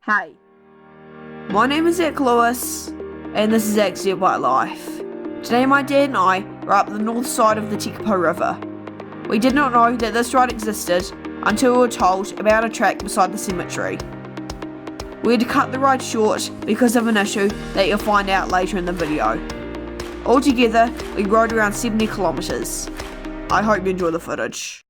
Hey, my name is Zach Lewis, and this is Zach's White Life. Today my dad and I are up the north side of the Tekapo River. We did not know that this ride existed until we were told about a track beside the cemetery. We had to cut the ride short because of an issue that you'll find out later in the video. Altogether, we rode around 70 kilometres. I hope you enjoy the footage.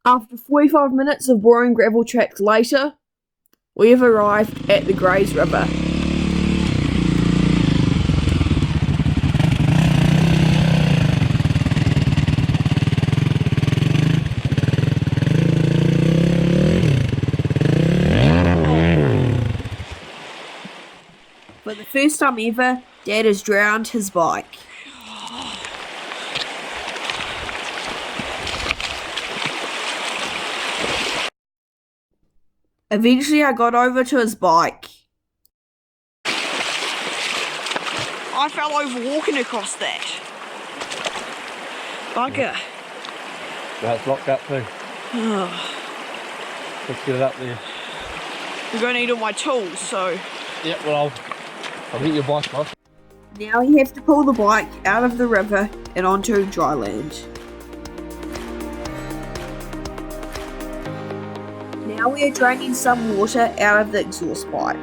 After 45 minutes of boring gravel tracks later, we have arrived at the Greys River. For the first time ever, Dad has drowned his bike. Eventually I got over to his bike. I fell over walking across that. Bugger. That's locked up too. Let's get it up there. We're going to need all my tools, so... Yeah, well I'll get your bike off. Now we have to pull the bike out of the river and onto dry land. Now we are draining some water out of the exhaust pipe.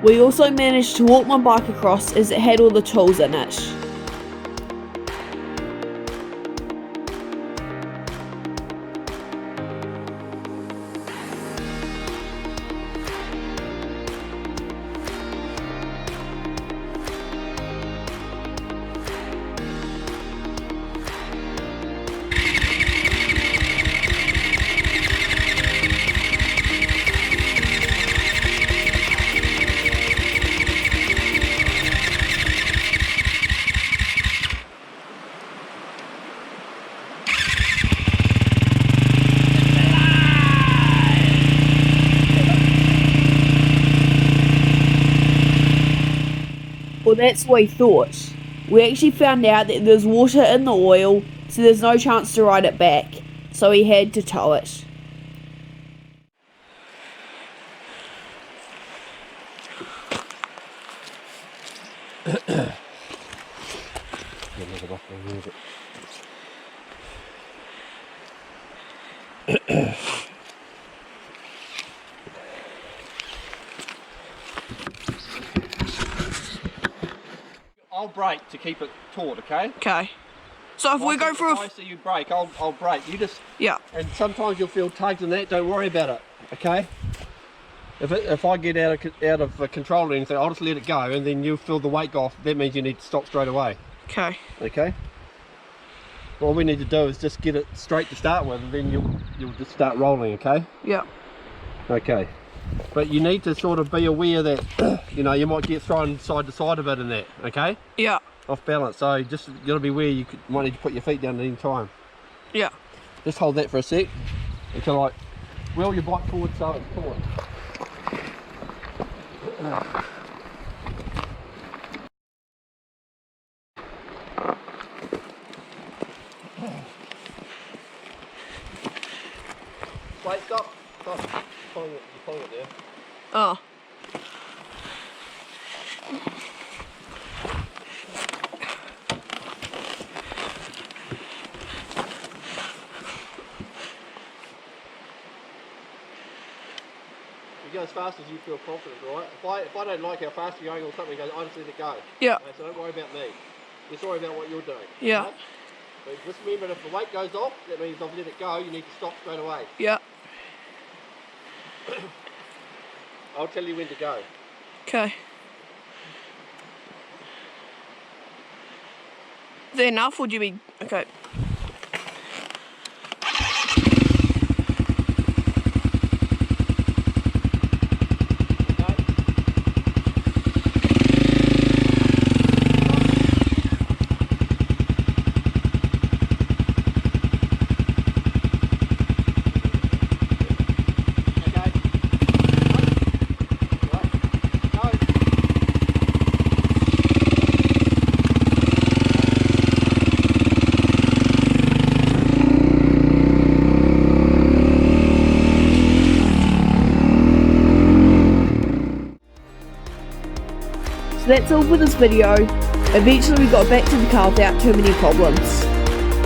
We also managed to walk my bike across as it had all the tools in it. Well, that's what we thought. We actually found out that there's water in the oil, so there's no chance to ride it back. So we had to tow it. I'll brake to keep it taut, okay? Okay. So if we go for if I see you brake, I'll brake. You just... Yeah. And sometimes you'll feel tugs and that, don't worry about it, okay? If I get out of control or anything, I'll just let it go, and then you'll feel the weight go off. That means you need to stop straight away. Okay. Okay? All we need to do is just get it straight to start with, and then you'll just start rolling, okay? Yeah. Okay. But you need to sort of be aware that, you know, you might get thrown side to side a bit in that, okay? Yeah. Off balance, so just got to be aware you might need to put your feet down at any time. Yeah. Just hold that for a sec until I wheel your bike forward so it's taut. Wait, stop. Stop. You're pulling it there. Oh. You go as fast as you feel confident, right? If I don't like how fast you're going or something, I just let it go. Yeah. Okay, so don't worry about me. Just worry about what you're doing. Yeah. Right? But just remember, if the weight goes off, that means I've let it go. You need to stop straight away. Yeah. I'll tell you when to go. Okay. Is that enough, or do you mean... Okay. So that's all for this video. Eventually we got back to the car without too many problems.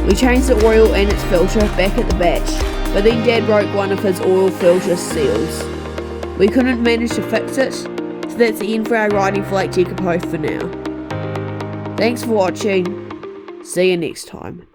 We changed the oil and its filter back at the batch, but then Dad broke one of his oil filter seals. We couldn't manage to fix it, so that's the end for our riding for Lake Tekapo for now. Thanks for watching. See you next time.